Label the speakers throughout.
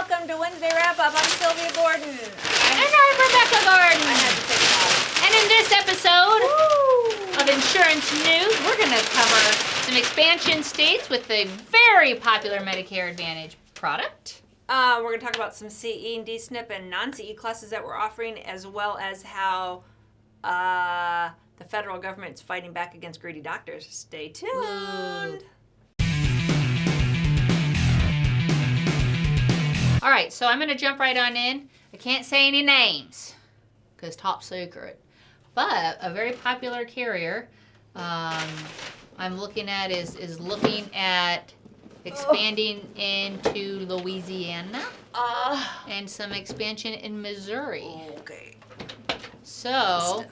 Speaker 1: welcome to Wednesday Wrap-Up. I'm Sylvia Gordon.
Speaker 2: And I'm Rebecca Gordon.
Speaker 1: I had to take it off.
Speaker 2: And in this episode of Insurance News, we're going to cover some expansion states with the very popular Medicare Advantage product.
Speaker 1: We're going to talk about some CE and D-SNP and non-CE classes that we're offering, as well as how the federal government's fighting back against greedy doctors. Stay tuned.
Speaker 2: Ooh. All right, so I'm going to jump right on in. I can't say any names because top secret. But a very popular carrier I'm looking at is looking at expanding into Louisiana and some expansion in Missouri.
Speaker 1: Okay.
Speaker 2: So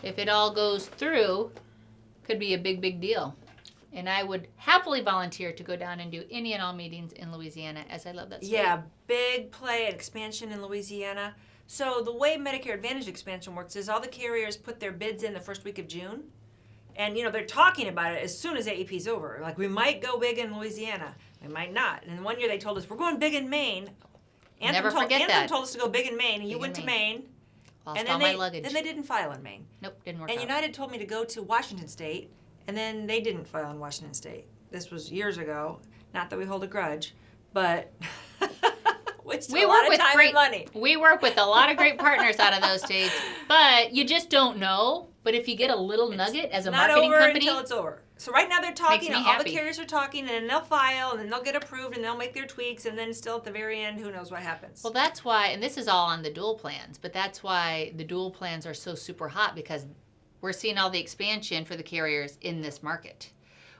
Speaker 2: if it all goes through, could be a big deal. And I would happily volunteer to go down and do any and all meetings in Louisiana, as I love that state.
Speaker 1: Yeah, big play at expansion in Louisiana. So the way Medicare Advantage expansion works is all the carriers put their bids in the first week of June. And, you know, they're talking about it as soon as AEP's over. Like, we might go big in Louisiana. We might not. And one year they told us, we're going big in Maine.
Speaker 2: Never forget that.
Speaker 1: Anthem told us to go big in Maine, and you went to Maine.
Speaker 2: Lost all my luggage.
Speaker 1: Then they didn't file in Maine.
Speaker 2: Nope, didn't work out.
Speaker 1: And United told me to go to Washington State, and then they didn't file in Washington State. This was years ago. Not that we hold a grudge, but which
Speaker 2: we
Speaker 1: a lot of time and money.
Speaker 2: We work with a lot of great partners out of those states, but you just don't know. But if you get a little nugget as a marketing company,
Speaker 1: it's not over until it's over. So right now they're talking, all
Speaker 2: happy.
Speaker 1: the carriers are talking, and then they'll file, and then they'll get approved, and they'll make their tweaks, and then still at the very end, who knows what happens.
Speaker 2: Well, that's why, and this is all on the dual plans, but that's why the dual plans are so super hot, because we're seeing all the expansion for the carriers in this market.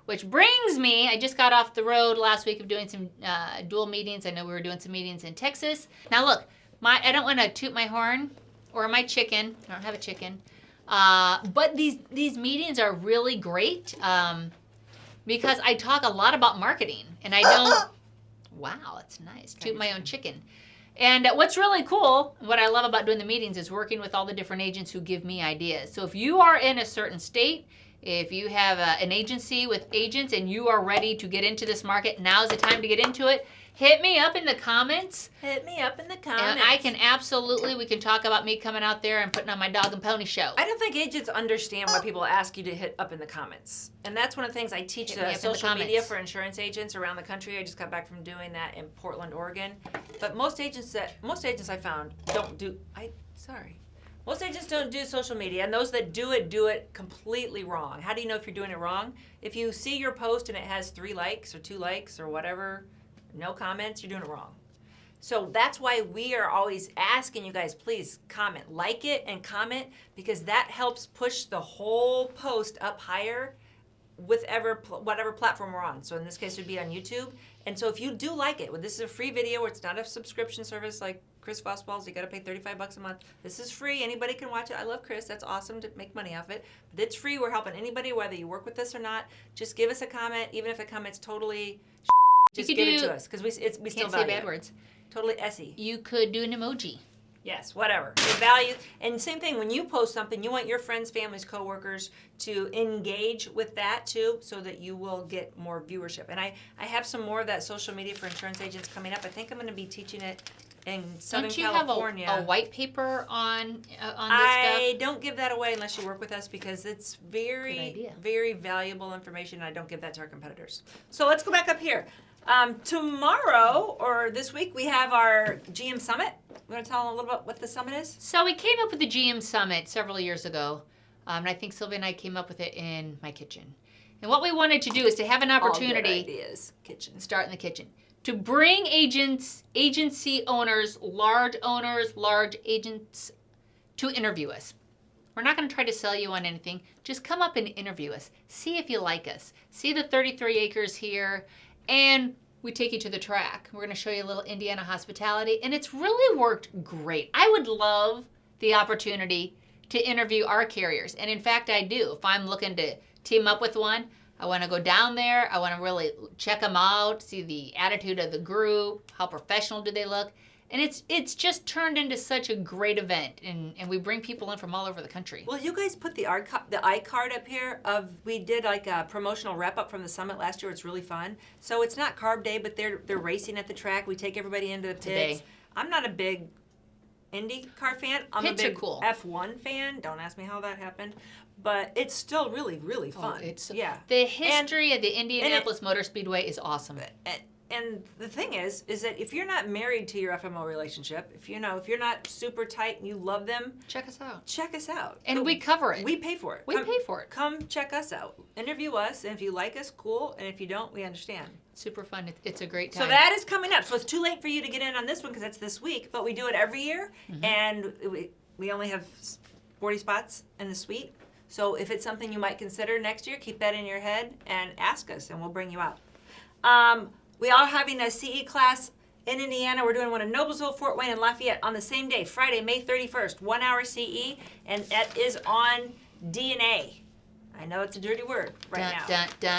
Speaker 2: Which brings me, I just got off the road last week of doing some dual meetings. I know we were doing some meetings in Texas. Now look, I don't want to toot my horn or my chicken. I don't have a chicken. But these meetings are really great because I talk a lot about marketing, and I don't, wow, that's nice, toot my own chicken. And what's really cool, what I love about doing the meetings is working with all the different agents who give me ideas. So if you are in a certain state, if you have an agency with agents and you are ready to get into this market, now's the time to get into it. Hit me up in the comments.
Speaker 1: Hit me up in the comments.
Speaker 2: And I can absolutely, we can talk about me coming out there and putting on my dog and pony show.
Speaker 1: I don't think agents understand why people ask you to hit up in the comments. And that's one of the things I teach social media for insurance agents around the country. I just got back from doing that in Portland, Oregon. But most agents I found don't do, most agents don't do social media, and those that do it completely wrong. How do you know if you're doing it wrong? If you see your post and it has 3 likes or 2 likes or whatever, no comments, you're doing it wrong. So that's why we are always asking you guys, please comment. Like it and comment, because that helps push the whole post up higher with whatever platform we're on. So in this case, it would be on YouTube. And so if you do like it, this is a free video, it's not a subscription service like Chris Fossball's, you got to pay $35 a month. This is free. Anybody can watch it. I love Chris. That's awesome to make money off it. But it's free. We're helping anybody, whether you work with us or not. Just give us a comment, even if the comment's totally just give it to us, because we still value
Speaker 2: bad words.
Speaker 1: Totally essy.
Speaker 2: You could do an emoji.
Speaker 1: Yes, whatever. The value, and same thing, when you post something, you want your friends, families, coworkers to engage with that too, so that you will get more viewership. And I have some more of that social media for insurance agents coming up. I think I'm going to be teaching it in Southern California.
Speaker 2: Don't you have a white paper on this stuff?
Speaker 1: I don't give that away unless you work with us, because it's very, very valuable information, and I don't give that to our competitors. So let's go back up here. Tomorrow, or this week, we have our GM Summit. You want to tell them a little bit what the summit is?
Speaker 2: So we came up with the GM Summit several years ago, and I think Sylvia and I came up with it in my kitchen. And what we wanted to do is to have an opportunity,
Speaker 1: all good ideas. Kitchen.
Speaker 2: Start in the kitchen, to bring agency owners, large agents, to interview us. We're not going to try to sell you on anything. Just come up and interview us. See if you like us. See the 33 acres here. And we take you to the track. We're going to show you a little Indiana hospitality, and it's really worked great. I would love the opportunity to interview our carriers, and in fact, I do. If I'm looking to team up with one, I want to go down there. I want to really check them out, see the attitude of the group, how professional do they look, And it's just turned into such a great event, and we bring people in from all over the country.
Speaker 1: Well, you guys put the iCard up here we did like a promotional wrap up from the summit last year. It's really fun. So it's not carb day, but they're racing at the track. We take everybody into the pits.
Speaker 2: Today.
Speaker 1: I'm not a big IndyCar fan. I'm
Speaker 2: Pits
Speaker 1: a big
Speaker 2: are cool.
Speaker 1: F1 fan. Don't ask me how that happened. But it's still really, really fun. Yeah.
Speaker 2: The history of the Indianapolis Motor Speedway is awesome.
Speaker 1: And the thing is that if you're not married to your FMO relationship, if you're not super tight and you love them,
Speaker 2: check us out.
Speaker 1: And
Speaker 2: we cover it.
Speaker 1: We pay for it.
Speaker 2: We pay for it.
Speaker 1: Come check us out. Interview us, and if you like us, cool. And if you don't, we understand.
Speaker 2: Super fun. It's a great time.
Speaker 1: So that is coming up. So it's too late for you to get in on this one because that's this week, but we do it every year, and we only have 40 spots in the suite. So if it's something you might consider next year, keep that in your head and ask us, and we'll bring you out. We are having a CE class in Indiana. We're doing one in Noblesville, Fort Wayne, and Lafayette on the same day, Friday, May 31st, 1 hour CE, and that is on DNA. I know it's a dirty word now,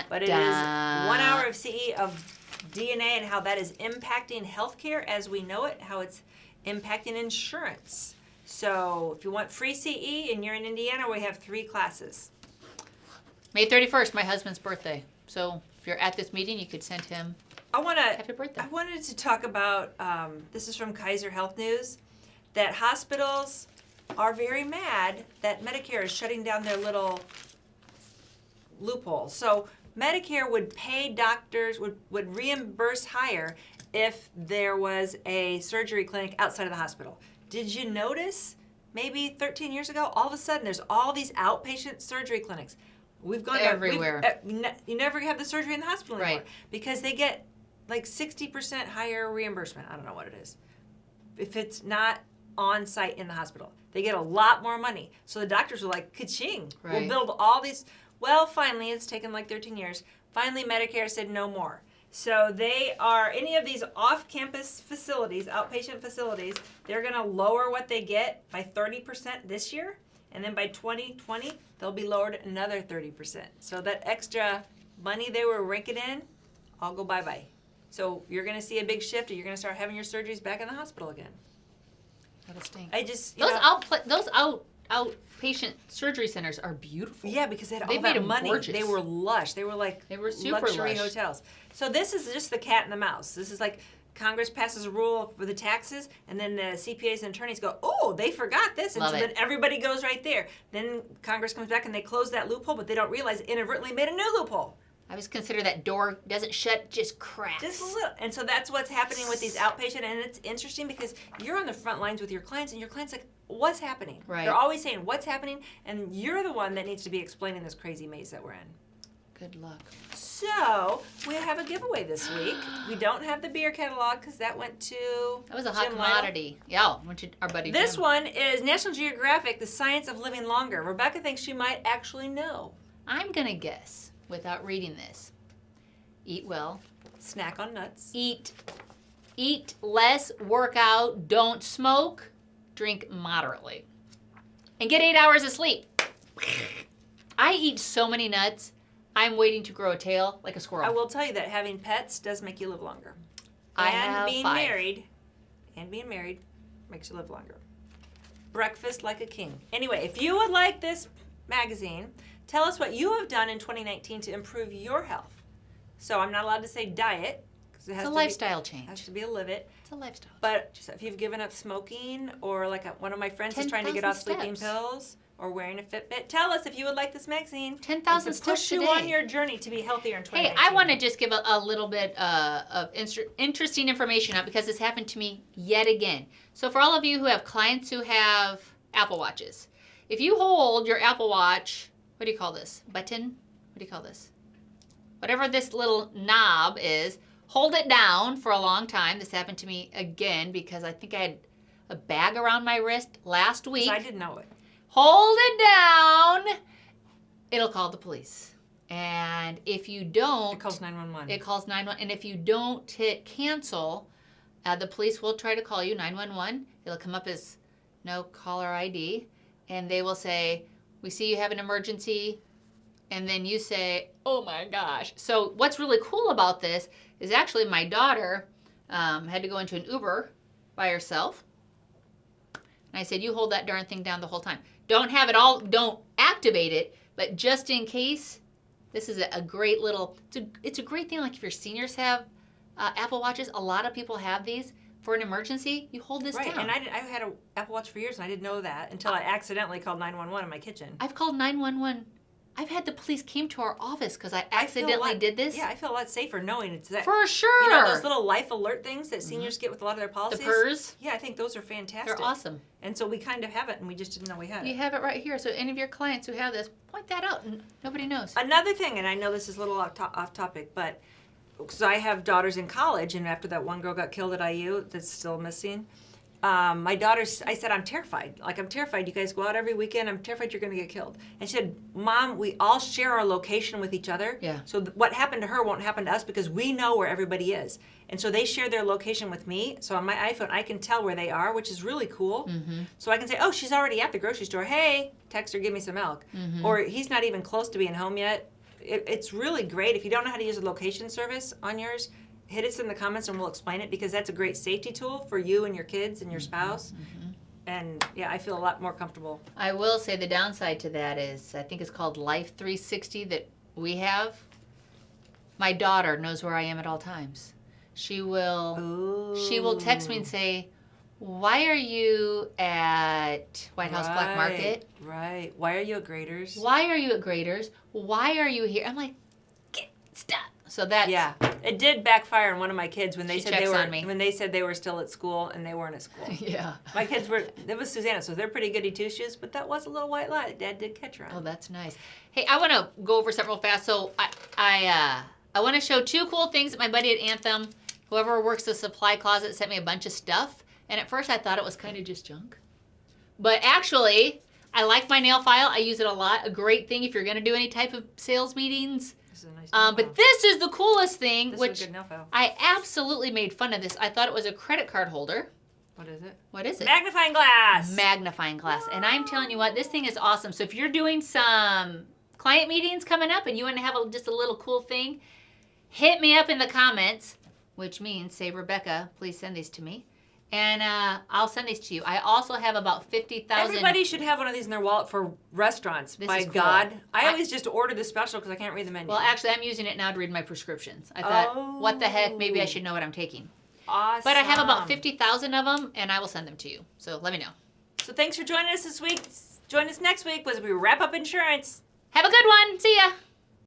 Speaker 1: but it is 1 hour of CE of DNA and how that is impacting healthcare as we know it, how it's impacting insurance. So if you want free CE and you're in Indiana, we have 3 classes.
Speaker 2: May 31st, my husband's birthday. So if you're at this meeting, you could send him happy birthday.
Speaker 1: I wanted to talk about, this is from Kaiser Health News, that hospitals are very mad that Medicare is shutting down their little loopholes. So Medicare would pay doctors, would reimburse higher if there was a surgery clinic outside of the hospital. Did you notice maybe 13 years ago, all of a sudden there's all these outpatient surgery clinics. We've gone
Speaker 2: everywhere.
Speaker 1: You never have the surgery in the hospital anymore.
Speaker 2: Right.
Speaker 1: Because they get like 60% higher reimbursement. I don't know what it is. If it's not on site in the hospital, they get a lot more money. So the doctors were like, ka-ching, we'll build all these. Well, finally, it's taken like 13 years. Finally, Medicare said no more. So they are, any of these off-campus facilities, outpatient facilities, they're going to lower what they get by 30% this year. And then by 2020, they'll be lowered another 30%. So that extra money they were raking in, all go bye-bye. So you're going to see a big shift, and you're going to start having your surgeries back in the hospital again.
Speaker 2: That'll stink.
Speaker 1: Those
Speaker 2: outpatient surgery centers are beautiful.
Speaker 1: Yeah, because they had all
Speaker 2: made
Speaker 1: that
Speaker 2: them
Speaker 1: money.
Speaker 2: gorgeous.
Speaker 1: They were lush. They were
Speaker 2: super
Speaker 1: luxury
Speaker 2: lush.
Speaker 1: hotels. So this is just the cat and the mouse. This is like Congress passes a rule for the taxes, and then the CPAs and attorneys go, oh, they forgot this. And then everybody goes right there. Then Congress comes back and they close that loophole, but they don't realize it inadvertently made a new loophole.
Speaker 2: I always consider that door doesn't shut, just cracks.
Speaker 1: Just a little. And so that's what's happening with these outpatient. And it's interesting because you're on the front lines with your clients, and your clients like, what's happening?
Speaker 2: Right.
Speaker 1: They're always saying, what's happening? And you're the one that needs to be explaining this crazy maze that we're in.
Speaker 2: Good luck.
Speaker 1: So we have a giveaway this week. We don't have the beer catalog because that went to
Speaker 2: That was a hot
Speaker 1: Jim
Speaker 2: commodity. Yeah, went to our buddy
Speaker 1: This
Speaker 2: Jim.
Speaker 1: one is National Geographic, The Science of Living Longer. Rebecca thinks she might actually know.
Speaker 2: I'm going to guess, without reading this, eat well.
Speaker 1: Snack on nuts.
Speaker 2: Eat less, work out, don't smoke, drink moderately. And get 8 hours of sleep. I eat so many nuts, I'm waiting to grow a tail like a squirrel.
Speaker 1: I will tell you that having pets does make you live longer.
Speaker 2: I
Speaker 1: and
Speaker 2: have
Speaker 1: being
Speaker 2: 5.
Speaker 1: married makes you live longer. Breakfast like a king. Anyway, if you would like this magazine, tell us what you have done in 2019 to improve your health. So I'm not allowed to say diet. Because
Speaker 2: It's a lifestyle change.
Speaker 1: It has to be a live it.
Speaker 2: It's a lifestyle
Speaker 1: But if you've given up smoking, or like one of my friends is trying to get off
Speaker 2: 10,000
Speaker 1: sleeping
Speaker 2: steps.
Speaker 1: pills, or wearing a Fitbit, tell us if you would like this magazine.
Speaker 2: 10,000
Speaker 1: and to
Speaker 2: steps
Speaker 1: push you
Speaker 2: a day.
Speaker 1: on your journey to be healthier in 2019.
Speaker 2: Hey, I want to just give a little bit of interesting information out because this happened to me yet again. So for all of you who have clients who have Apple Watches, if you hold your Apple Watch, what do you call this? Button? What do you call this? Whatever this little knob is, hold it down for a long time. This happened to me again because I think I had a bag around my wrist last week.
Speaker 1: I didn't know it.
Speaker 2: Hold it down. It'll call the police. And if you don't...
Speaker 1: It calls 911.
Speaker 2: It calls 911. And if you don't hit cancel, the police will try to call you, 911. It'll come up as no caller ID. And they will say, we see you have an emergency. And then you say, oh my gosh. So what's really cool about this is actually my daughter had to go into an Uber by herself. And I said, you hold that darn thing down the whole time. Don't have it all, don't activate it, but just in case, this is a great little, it's a great thing. Like if your seniors have Apple Watches, a lot of people have these. For an emergency, you hold this down.
Speaker 1: And I had an Apple Watch for years, and I didn't know that until I accidentally called 911 in my kitchen.
Speaker 2: I've called 911. I've had the police came to our office because I accidentally did this.
Speaker 1: Yeah, I feel a lot safer knowing it's that.
Speaker 2: For sure.
Speaker 1: You know those little life alert things that seniors get with a lot of their policies?
Speaker 2: The PERS?
Speaker 1: Yeah, I think those are fantastic.
Speaker 2: They're awesome.
Speaker 1: And so we kind of have it, and we just didn't know we had it.
Speaker 2: You have it right here. So any of your clients who have this, point that out, and nobody knows.
Speaker 1: Another thing, and I know this is a little off topic, but because I have daughters in college, and after that one girl got killed at IU that's still missing, my daughters, I said, I'm terrified. Like, I'm terrified. You guys go out every weekend. I'm terrified you're going to get killed. And she said, Mom, we all share our location with each other.
Speaker 2: Yeah.
Speaker 1: So what happened to her won't happen to us because we know where everybody is. And so they share their location with me. So on my iPhone, I can tell where they are, which is really cool. Mm-hmm. So I can say, oh, she's already at the grocery store. Hey, text her, give me some milk. Mm-hmm. Or he's not even close to being home yet. It's really great. If you don't know how to use a location service on yours, hit us in the comments and we'll explain it because that's a great safety tool for you and your kids and your spouse. Mm-hmm. And yeah, I feel a lot more comfortable.
Speaker 2: I will say the downside to that is I think it's called Life 360 that we have. My daughter knows where I am at all times. She will text me and say, why are you at White House Black Market?
Speaker 1: Right. Why are you at Graders?
Speaker 2: Why are you at Graders? Why are you here? I'm like, stop. So that's...
Speaker 1: Yeah. It did backfire on one of my kids when they said they were still at school and they weren't at school.
Speaker 2: Yeah.
Speaker 1: My kids were, it was Susanna, so they're pretty goody two-shoes, but that was a little white lie. Dad did catch her on.
Speaker 2: Oh, that's nice. Hey, I want to go over something real fast. So I want to show two cool things that my buddy at Anthem, whoever works the supply closet, sent me a bunch of stuff. And at first I thought it was kind of just junk. But actually, I like my nail file. I use it a lot. A great thing if you're going to do any type of sales meetings. This is a nice nail file. But this is the coolest thing,
Speaker 1: this
Speaker 2: which
Speaker 1: is a good nail file.
Speaker 2: I absolutely made fun of this. I thought it was a credit card holder.
Speaker 1: What is it?
Speaker 2: What is it?
Speaker 1: Magnifying glass.
Speaker 2: Magnifying glass. And I'm telling you what, this thing is awesome. So if you're doing some client meetings coming up and you want to have just a little cool thing, hit me up in the comments, which means say, Rebecca, please send these to me. And I'll send these to you. I also have about 50,000.
Speaker 1: Everybody should have one of these in their wallet for restaurants.
Speaker 2: This
Speaker 1: by
Speaker 2: is cool.
Speaker 1: God. I always just order the special because I can't read the menu.
Speaker 2: Well, actually, I'm using it now to read my prescriptions. I thought, what the heck? Maybe I should know what I'm taking.
Speaker 1: Awesome.
Speaker 2: But I have about 50,000 of them, and I will send them to you. So let me know.
Speaker 1: So thanks for joining us this week. Join us next week as we wrap up insurance.
Speaker 2: Have a good one. See ya.